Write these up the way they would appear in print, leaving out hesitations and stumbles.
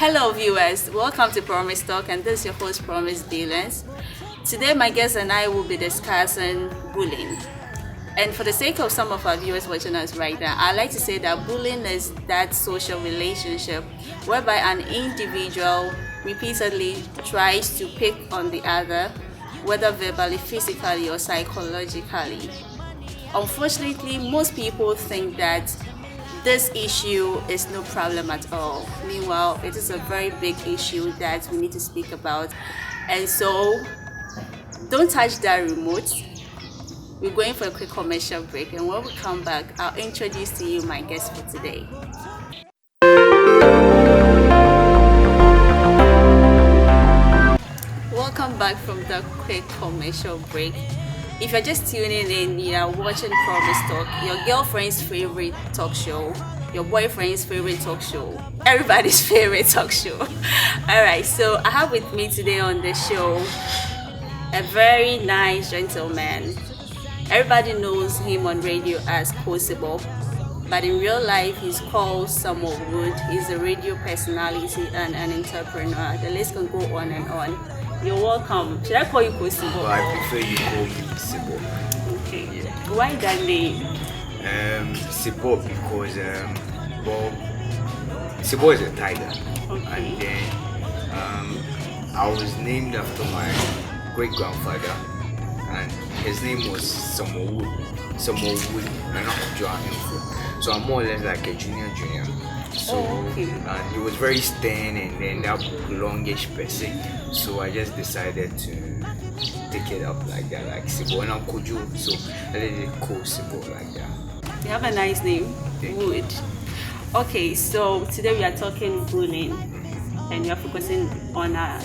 Hello viewers, welcome to PromiseTalk, and this is your host Promise Dealings. Today my guest and I will be discussing bullying. And for the sake of some of our viewers watching us right now, I like to say that bullying is that social relationship whereby an individual repeatedly tries to pick on the other, whether verbally, physically or psychologically. Unfortunately, most people think that this issue is no problem at all. Meanwhile, it is a very big issue that we need to speak about. And so, don't touch that remote. We're going for a quick commercial break, and when we come back, I'll introduce to you my guest for today. Welcome back from the quick commercial break. If you're just tuning in, you are watching PromiseTalk, your girlfriend's favorite talk show, your boyfriend's favorite talk show, everybody's favorite talk show. Alright, so I have with me today on the show a very nice gentleman. Everybody knows him on radio as Kosibo, but in real life he's called Samuel Wood. He's a radio personality and an entrepreneur. The list can go on and on. You're welcome. Should I call you Kosibo? Well, I prefer you call me Sibo. Okay. Yeah. Why that name? Sibo because well, Sibo is a tiger. Okay. And then I was named after my great grandfather, and his name was Samuel Wood. And not Johan. So I'm more or less like a junior. So okay. And he was very stern and then that longish person. So I just decided to take it up like that, like Sibo. And I'm Kojo, so I let it call Sibo like that. You have a nice name, Wood. Okay, so today we are talking bullying, and we are focusing on our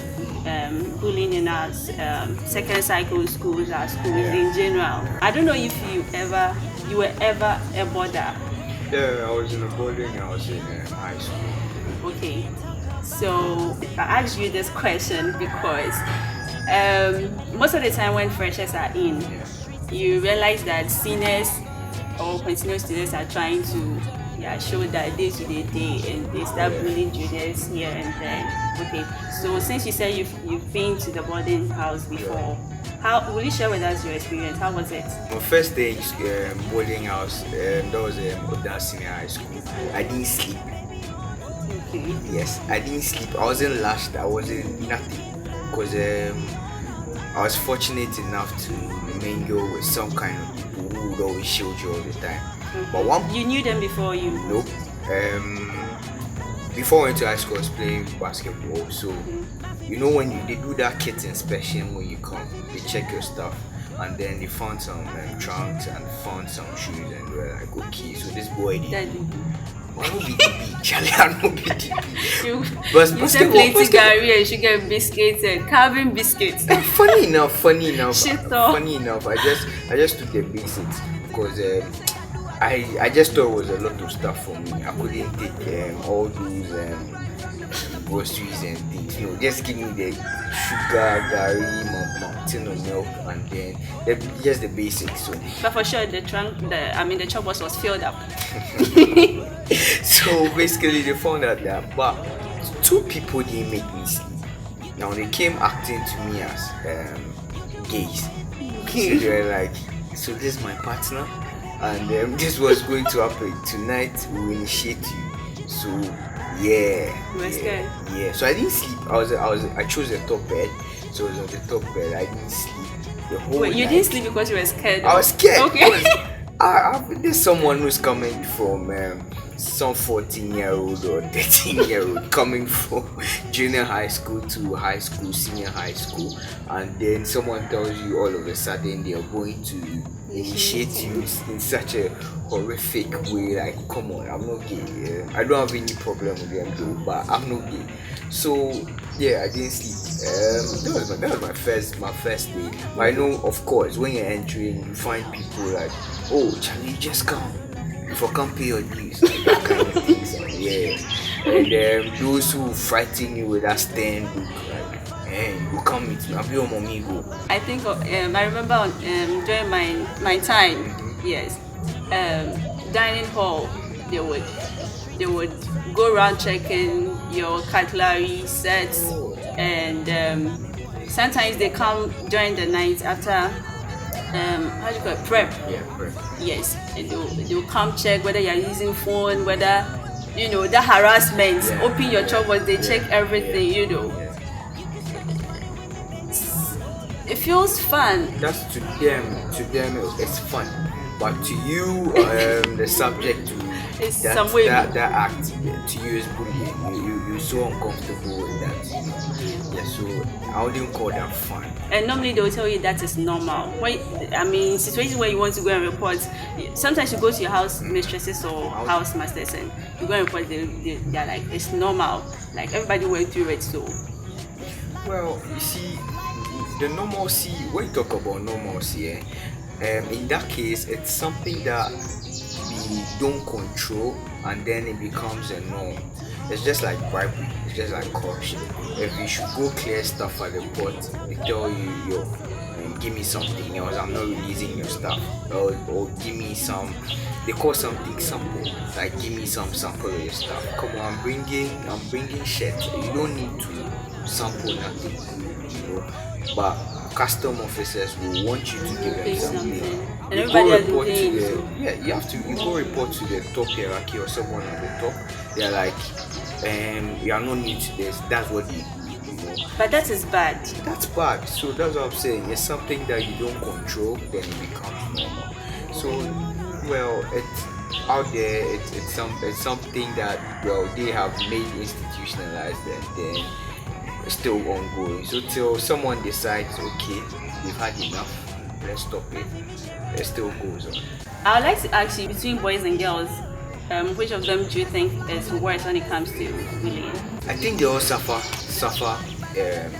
bullying in our second cycle schools, our schools in general. I don't know if you were ever a boarder. Yeah, I was in a boarding house in high school. Okay, so I asked you this question because most of the time when freshers are in, you realize that seniors or continuous students are trying to show that day, and they start bullying juniors here and there. Okay, so since you said you've been to the boarding house before, how will you share with us your experience? How was it? My first day in boarding house, that was Oda Senior High School. I didn't sleep. Okay. Yes, I didn't sleep. I wasn't lashed. I wasn't nothing because I was fortunate enough to mingle with some kind of people who would always shield you all the time. Okay. But you knew them before you? Nope. Before I went to high school, I was playing basketball. So you know when they do that kit inspection when you come, they check your stuff, and then they found some trunks and found some shoes, and they were like, okay, so this boy did. Why would be DB? Charlie, I know be DB. You said plenty Gary and sugar biscuits and carving biscuits. Funny enough. Funny enough, I just took the basics because I just thought it was a lot of stuff for me. I couldn't take all those groceries and things. You know, just give me the sugar, gari, mountain of milk, and then just the basics. So. But for sure, the chop box was filled up. So basically, they found out that, but two people didn't make me sleep. Now they came acting to me as gays. So they were like, so this is my partner, and this was going to happen tonight. We will initiate you. So. Yeah. You were scared? Yeah. So I didn't sleep. I chose the top bed. So I was on the top bed. I didn't sleep the whole Wait, you night. didn't sleep because you were scared? I was scared. Okay. There's someone who's coming from some 14-year-old or 13-year-old coming from junior high school to high school, senior high school, and then someone tells you all of a sudden they are going to initiate you in such a horrific way. Like, come on, I'm not gay. I don't have any problem with them though, but I'm not gay. So yeah, I didn't sleep. That was my first day. But I know, of course, when you're entering, you find people like, oh, Charlie, just come. If I can't pay your dues, like that kind of things. Yeah. And those who frighten you with that stern look, like, hey, you come with me, I'll be your mommy go. I think I remember during my time, yes, dining hall, they would they would go around checking your cutlery sets, and sometimes they come during the night after how do you call it, prep. Yeah, prep. Yes, and they'll come check whether you're using phone, whether the harassment. Yeah, Open your cupboard, they check everything. Yeah. It feels fun. That's to them it's fun, but to you, the subject to It's that, some way. that act to you is bullying. You're so uncomfortable with that. Yeah, so I wouldn't call that fun. And normally they will tell you that is normal. Situations where you want to go and report, sometimes you go to your house mistresses or house masters and you go and report, they're like, it's normal. Like everybody went through it, so. Well, you see, the normalcy, when you talk about normalcy, in that case, it's something that we don't control and then it becomes a norm. It's just like bribery, it's just like corruption. If you should go clear stuff at the port, they tell you, yo, give me something else, I'm not releasing your stuff. Or give me some, they call something sample, like give me some sample of your stuff. Come on, I'm bringing shit. You don't need to sample nothing, But custom officers will want you to give them something. And everybody has been paying. You go report to the top hierarchy or someone at the top. They're like, you are not new to this. That's what you do. But that is bad. That's bad. So that's what I'm saying. It's something that you don't control, then it becomes normal. So, well, it's out there. It's something that they have made institutionalized, and then it's still ongoing. So till someone decides, okay, we've had enough, let's stop it. It still goes on. I would like to ask you, between boys and girls, which of them do you think is worse when it comes to bullying? I think they all suffer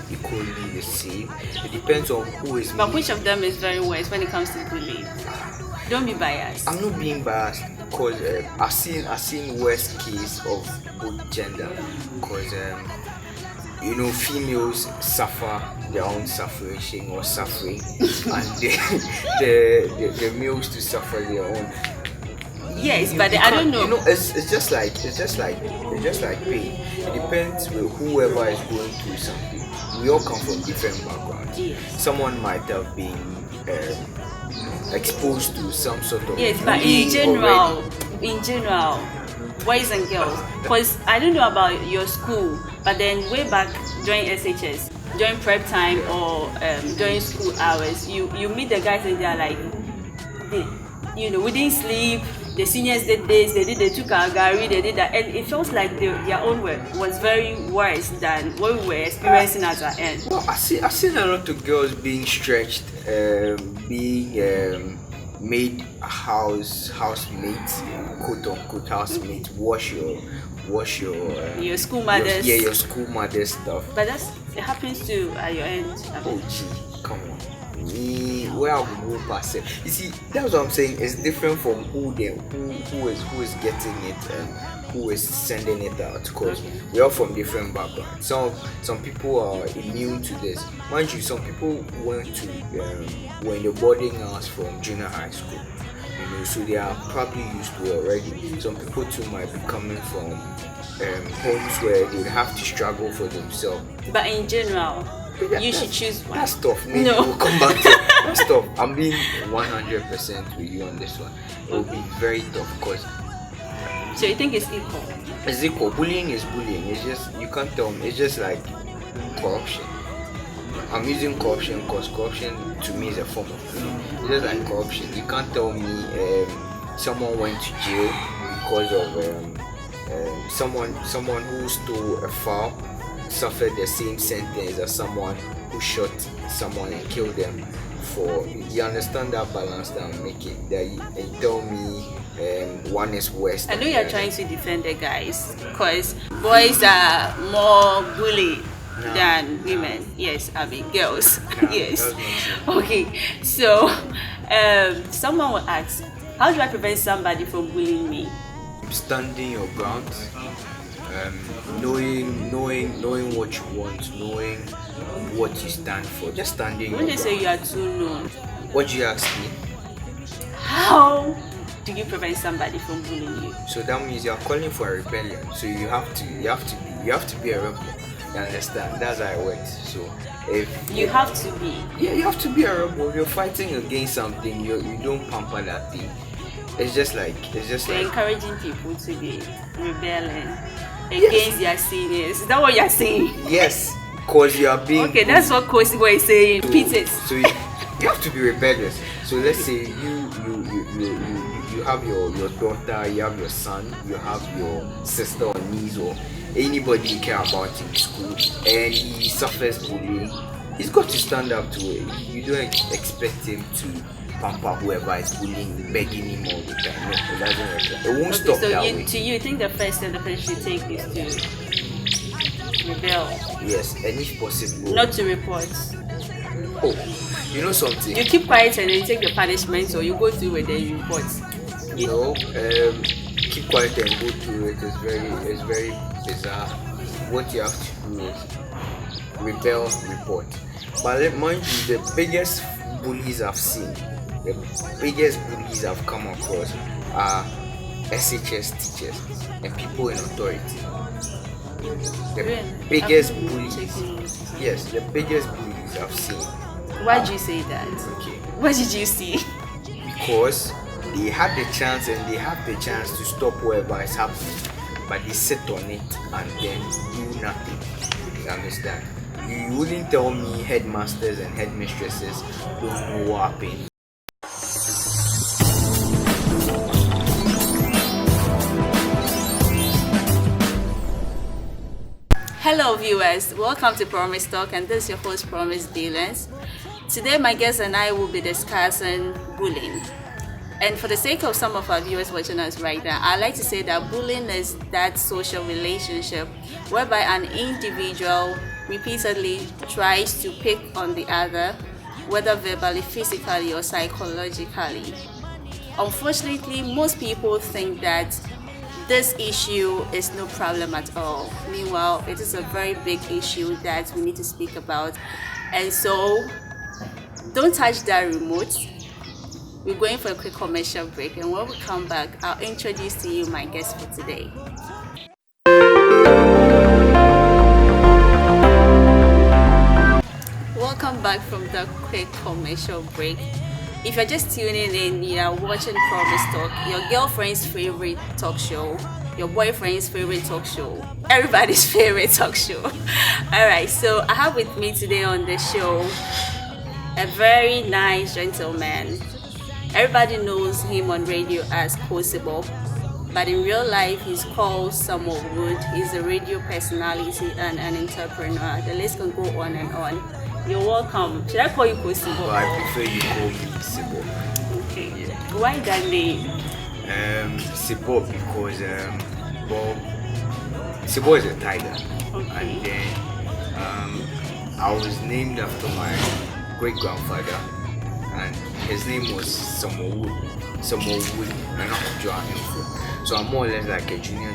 equally the same. It depends on who is. But which of them is very worse when it comes to bullying? Don't be biased. I'm not being biased because I've seen worst case of both gender, because females suffer their own suffering, and the males to suffer their own. Yes, but I don't know. It's just like pain. It depends with whoever is going through something. We all come from different backgrounds. Yes. Someone might have been exposed to some sort of but in general, boys and girls. Because I don't know about your school, but then way back during SHS, during prep time or during school hours, you meet the guys and they're like, we didn't sleep. The seniors did this, they took our gari, they did that, and it feels like their own work was very worse than what we were experiencing at our end. Well, I've seen a lot of girls being stretched, being made housemates, quote unquote housemates, wash your school mothers. Your school mother stuff. But it happens to at your end. Oh gee, come on. Where I will go past it. You see, that's what I'm saying. It's different from who is getting it and who is sending it out, because we are from different backgrounds. Some people are immune to this. Mind you, some people were in the boarding house from junior high school. So they are probably used to it already. Some people too might be coming from homes where they have to struggle for themselves. But in general, you should choose one. That's tough. Maybe we'll come back to that's tough. I'm being 100% with you on this one. It will be very tough because. So you think it's equal? It's equal. Bullying is bullying. It's just, you can't tell me. It's just like corruption. I'm using corruption because corruption to me is a form of bullying. It's just like corruption. You can't tell me someone went to jail because of someone who stole a fowl suffered the same sentence as someone who shot someone and killed them. You understand that balance that I'm making? That you tell me one is worse. I know you're trying to defend the guys because boys are more bullied than women. Yes, I mean girls. Yes. Okay. So someone will ask, how do I prevent somebody from bullying me? Standing your ground. Knowing what you want, knowing what you stand for, just standing. When they say you are too known, what do you ask me? How do you prevent somebody from bullying you? So that means you are calling for a rebellion. So you have to be a rebel. You understand? That's how it works. So if You have to be. yeah, you have to be a rebel. If you're fighting against something, you don't pamper that thing. It's just like So encouraging people to be rebelling against their seniors. Is that what you're saying? yes, because you are being Okay, that's what Coach Boy is saying. Repeat it. So you have to be rebellious. So let's say you have your daughter, you have your son, you have your sister or niece or anybody you care about in school, and he suffers bullying. He's got to stand up to it. You don't expect him to pamper whoever is bullying, begging him all the time. No, it doesn't work. It won't stop So that way. to you think the first step the person should take is to rebel, Yes, and if possible, not to report. oh, you know something? You keep quiet and then take the punishment, or you go through and then you report. Keep quiet and go through it. It's very bizarre. What you have to do is rebel, report. But mind you, the biggest bullies I've seen, the biggest bullies I've come across are SHS teachers and people in authority. The biggest bullies, yes, the biggest bullies I've seen. Why did you say that? Okay. What did you see? Because they had the chance and they have the chance to stop whatever is happening, but they sit on it and then do nothing. You understand? You wouldn't tell me headmasters and headmistresses don't know what happened. Hello viewers, welcome to PromiseTalk, and this is your host Promise Balance. Today my guest and I will be discussing bullying. And for the sake of some of our viewers watching us right now, I like to say that bullying is that social relationship whereby an individual repeatedly tries to pick on the other, whether verbally, physically, or psychologically. Unfortunately, most people think that this issue is no problem at all. Meanwhile, it is a very big issue that we need to speak about. And so, don't touch that remote. We're going for a quick commercial break, and when we come back, I'll introduce to you my guest for today. Welcome back from the quick commercial break. If you're just tuning in, you are watching PromiseTalk, your girlfriend's favorite talk show, your boyfriend's favorite talk show, everybody's favorite talk show. Alright, so I have with me today on the show a very nice gentleman. Everybody knows him on radio as Possible, but in real life he's called Samuel Wood. He's a radio personality and an entrepreneur. The list can go on and on. You're welcome. Should I call you Possible? Well, I prefer you call me Sibo. Okay. Yeah. Why that name? Sibo because Sibo is a tiger. Okay. And then I was named after my great grandfather, and his name was Samuel Wood. Samuel Wood, and not Johan. So I'm more or less like a junior.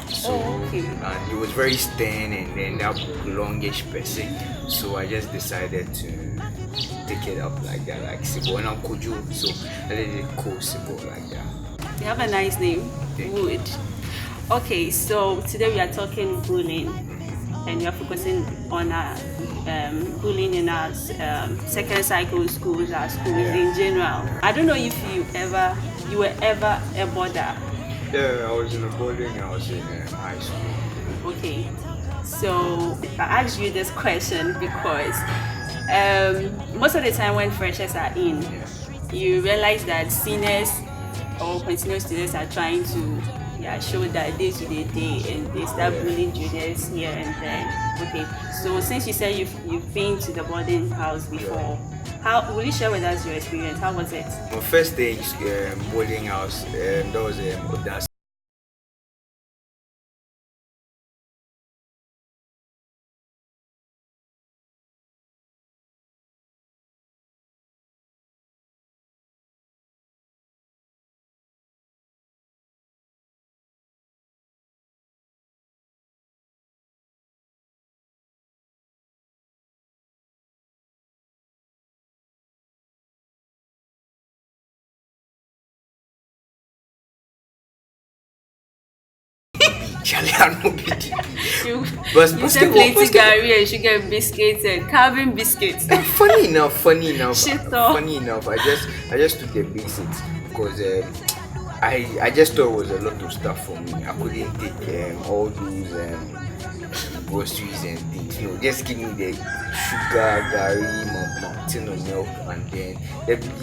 So and he was very stern and then that longish person. So I just decided to take it up like that, like Sibo and Kojo. So I let it call Sibo like that. You have a nice name, Wood. Okay, so today we are talking bullying, and we are focusing on our bullying in our second cycle schools, our schools in general. I don't know if you were ever a boarder. Yeah, I was in a boarding house in high school. Okay, so I asked you this question because most of the time when freshers are in, you realize that seniors or continuous students are trying to show that day to day, and they start bullying juniors here and there. Okay, so since you said you've been to the boarding house before, how will you share with us your experience? How was it? My first day boarding house, that was Charlie, I know BDP. You, But you said plenty Gary and sugar biscuits and carving biscuits. funny enough, Shit, though. I just took the basics because I just thought it was a lot of stuff for me. I couldn't take all those groceries and things. Just give me the sugar, gari, mountain of milk, and then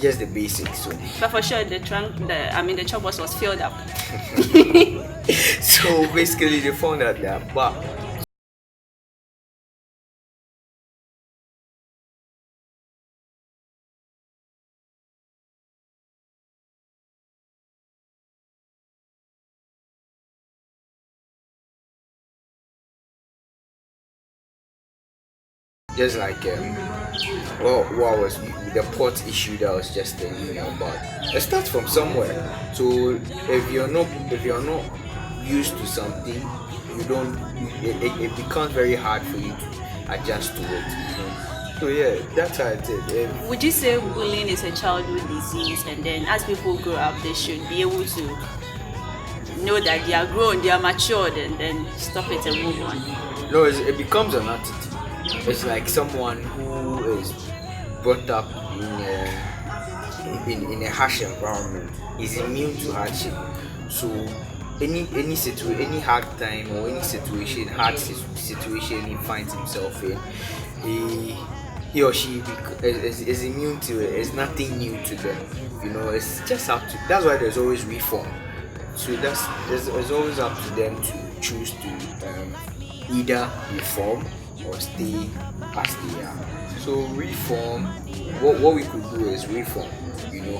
just the basics. So, But for sure, the chop box was filled up. so basically, they found out that, but just like what was the pot issue that I was just telling you about. It starts from somewhere. So if you're not used to something, you don't. It becomes very hard for you to adjust to it. So yeah, that's how it is. Would you say bullying is a childhood disease, and then as people grow up, they should be able to know that they are grown, they are matured, and then stop it and move on? No, it becomes an attitude. It's like someone who is brought up in a harsh environment is immune to hardship. So any hard time or any hard situation he finds himself in, he or she is immune to it. It's nothing new to them. It's just up to. That's why there's always reform. So it's always up to them to choose to either reform or stay as they are. So reform, what we could do is reform,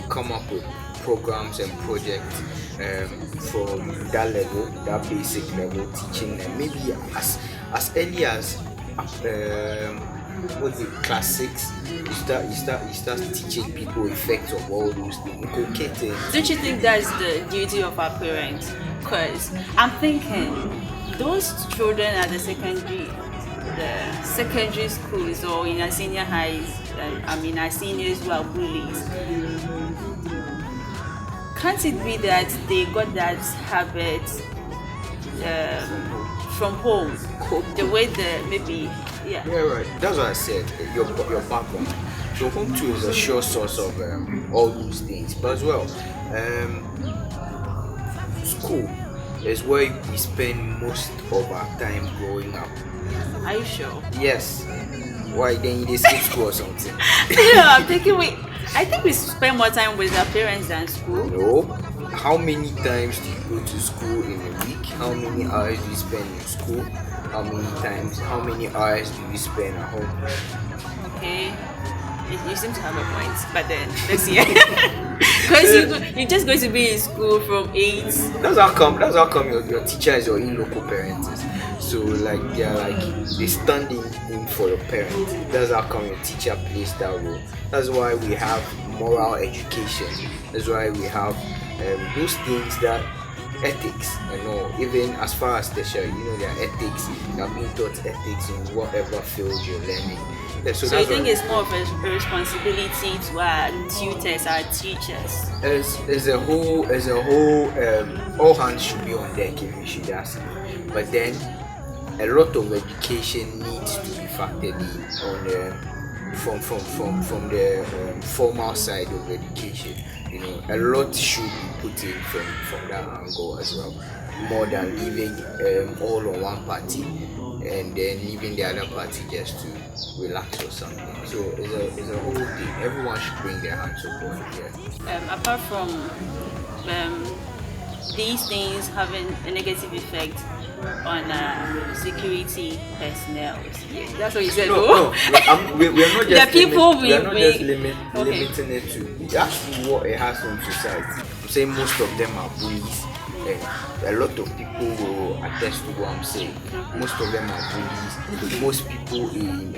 come up with programs and projects from that level, that basic level, teaching them maybe as early as class 6. You start teaching people effects of all those things. Don't you think that's the duty of our parents? Because I'm thinking those children at the secondary schools or in our senior highs, our seniors who are bullies, can't it be that they got that habit from home? The way Yeah, right. That's what I said. Your background. So home too is a sure source of all those things. But as well, school is where we spend most of our time growing up. Are you sure? Yes. Why then you skip school or something? I'm thinking I think we spend more time with our parents than school. No. How many times do you go to school in a week? How many hours do you spend in school? How many hours do you spend at home? Okay. You seem to have a point, but then let's see. Because you're just going to be in school from 8. That's how come your teacher is your in-local parent. So they stand in for your parent. That's how come your teacher plays that role. That's why we have moral education. That's why we have those things that ethics, even as far as tertiary, there are ethics. You are being taught ethics in whatever field you're learning. Yeah, so you think it's more of a responsibility to our tutors, our teachers? As a whole, all hands should be on deck if you should ask me. But then, a lot of education needs to be factored in from the formal side of education. A lot should be put in from that angle as well, more than leaving all on one party and then leaving the other party just to relax or something. So it's a whole thing. Everyone should bring their hands up on it. Yeah. Apart from these things having a negative effect on security personnel. That's what you said. No, we're not just limiting it to actually what it has on society. I'm saying most of them are bullies. A lot of people will attest to what I'm saying. Most of them are bullies. Most people in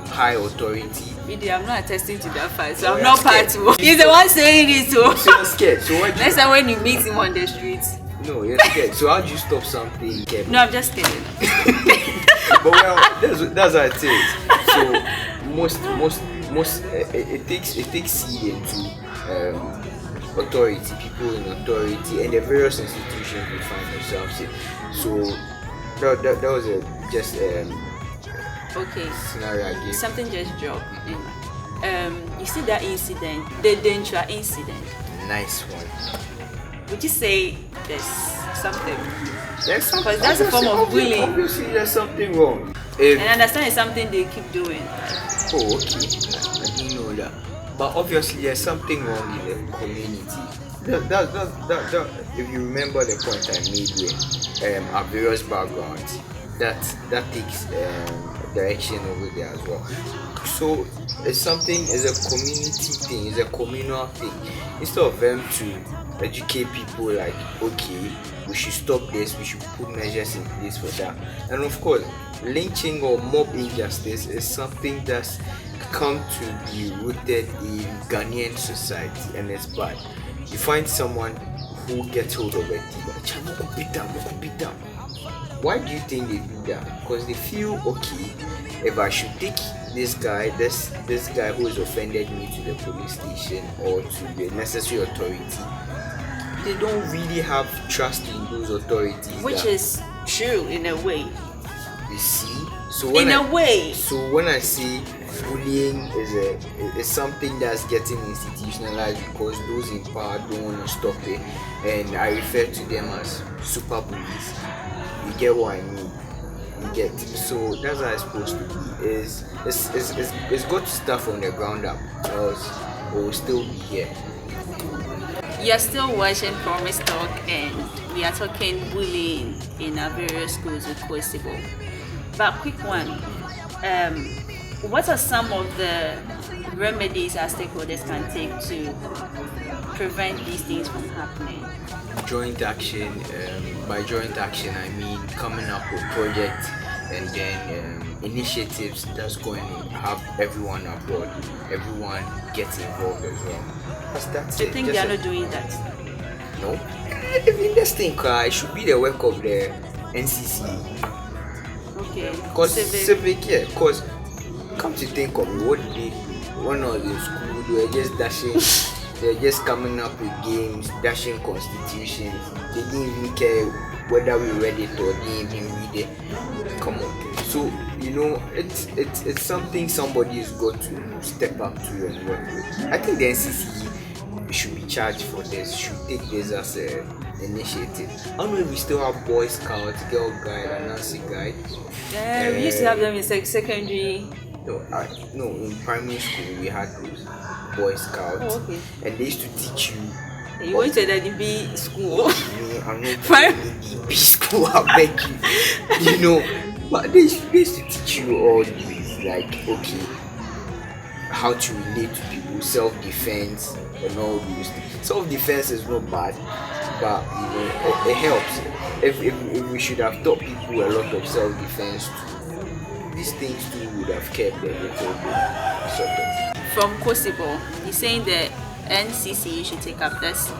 high authority. I'm not attesting to that fact, so I'm not part of it. He's the one saying it, so you're scared. So what? Next time when you meet him on the streets. No, you're scared. So how do you stop something? No, I'm just kidding. But that's how it is. So most it takes seed into authority, people in authority, and the various institutions we find ourselves in. So that was just Okay. scenario I gave. Something just dropped. You see that incident, the danger incident. Nice one. Would you say there's something? There's something. Because that's a form of bullying. Obviously, there's something wrong. And I understand it's something they keep doing. Oh, okay. I didn't know that. But obviously, there's something wrong in the community. That, if you remember the point I made with our various backgrounds, that takes direction over there as well. So it's a community thing, it's a communal thing. Instead of them to educate people like, okay, we should stop this, we should put measures in place for that. And of course, lynching or mob injustice is something that's come to be rooted in Ghanaian society, and it's bad. You find someone who gets hold of it, beat them. Why do you think they do that? Because they feel, okay, if I should take this guy who has offended me to the police station or to the necessary authority, they don't really have trust in those authorities. Which is true in a way. You see? So when I say bullying is something that's getting institutionalized because those in power don't want to stop it, and I refer to them as super bullies. You get what I mean? You get. So that's how it's supposed to be. It's got to start from the ground up, else we'll still be here. You're still watching PromiseTalk, and we are talking bullying in our various schools with Possible. But quick one, what are some of the remedies our stakeholders can take to prevent these things from happening? Joint action. By joint action, I mean coming up with projects and then initiatives that's going to have everyone aboard, everyone gets involved as well. That's Do you think they are not doing that? No. Even this thing, it should be the work of the NCC. Okay. Because civic, yeah. Because come to think of it, what did they? One of the school, they were just dashing. They're just coming up with games, dashing constitutions. They didn't even care whether we read it or didn't even read it. Come on. So it's something somebody has got to step up to and work with. I think the NCC should be charged for this. Should take this as an initiative. I don't know if we still have Boy Scout, Girl Guide, and Nancy Guide. Yeah, we used to have them in secondary. No, in primary school we had those Boy Scouts. Oh, okay. And they used to teach you. You went to the DB school. I'm not going to DB school, I beg you. But they used to teach you all these, like, okay, how to relate to people, self-defense, and all these things. Self-defense is not bad, but it helps. If we should have taught people a lot of self-defense too, these things too would have kept them a little bit sort of. From Possible, he's saying that NCC should take up this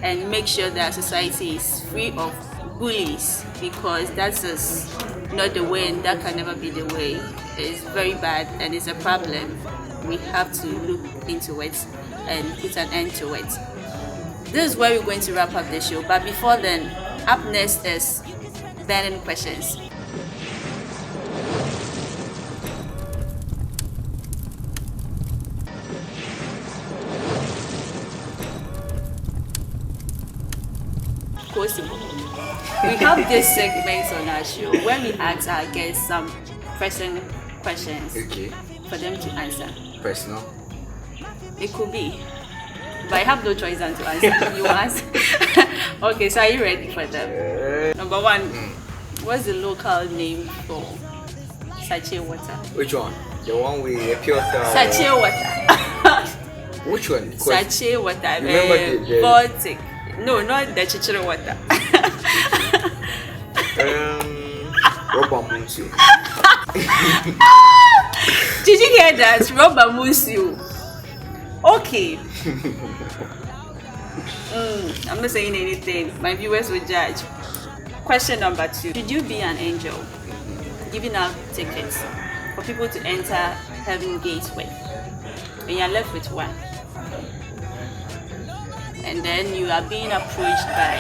and make sure that society is free of bullies, because that's just not the way, and that can never be the way. It's very bad and it's a problem. We have to look into it and put an end to it. This is where we're going to wrap up the show, but before then, up next is burning questions. Possible. We have this segment on our show where we ask our guests some pressing questions for them to answer. Personal? It could be, but I have no choice than to answer. You ask. Okay, so are you ready for them? Number one, what's the local name for sachet water? Which one? The one with the pure water? Sachet water. Which one? Sachet water. Remember the Baltic. No, not the chichiro water. Rubber Munsu. Did you hear that? Rubber Munsu. Okay. I'm not saying anything. My viewers will judge. Question number 2. Should you be an angel giving out tickets for people to enter heaven gates with, and you're left with one? and then you are being approached by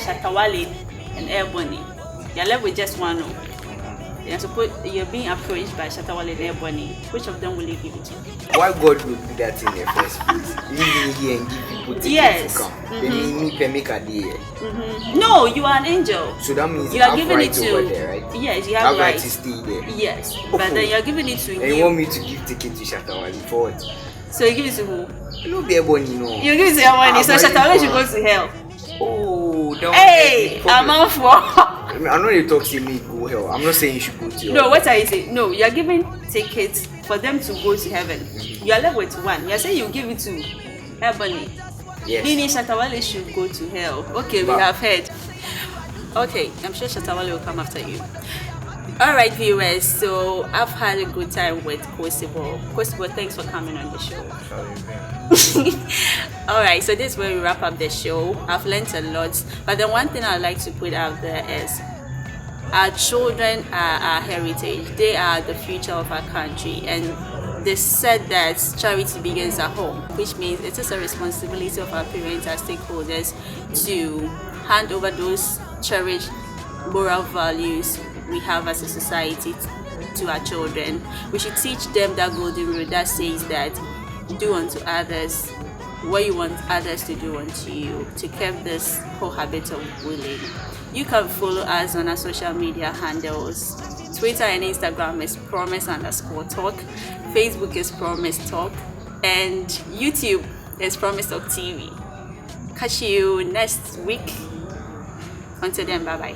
Shatawale and Ebony. You're left with just one. You're being approached by Shatawale and Ebony. Which of them will you give it to? Why God would do that in the first place? Leave me here and give people tickets to come. Then make a deal. No, you are an angel. So that means you are I have giving right it to. over there, right? Yes, you I have have right right to stay there. Yes, but then you're giving it to and you. You want me to give ticket to Shatawale for what? So you give it to who? You know the Ebony, no. You give it to Ebony. So Shatawale should go to hell. Oh, that Hey, I'm out for. I know you talk to me go hell. I'm not saying you should go to hell. No, what are you saying? No, you're giving tickets for them to go to heaven. You're left with one. You're saying you give it to Ebony. Yes. Meaning Shatawale should go to hell. Okay, we have heard. Okay, I'm sure Shatawale will come after you. Alright viewers, so I've had a good time with Kosibo. Kosibo, thanks for coming on the show. Alright, so this is where we wrap up the show. I've learned a lot, but the one thing I'd like to put out there is our children are our heritage. They are the future of our country, and they said that charity begins at home, which means it is a responsibility of our parents as stakeholders to hand over those cherished moral values we have as a society to our children. We should teach them that golden rule that says that do unto others what you want others to do unto you, to curb this whole habit of bullying. You can follow us on our social media handles. Twitter and Instagram is Promise_Talk, Facebook is PromiseTalk, and YouTube is PromiseTalk TV. Catch you next week. Until then, bye bye.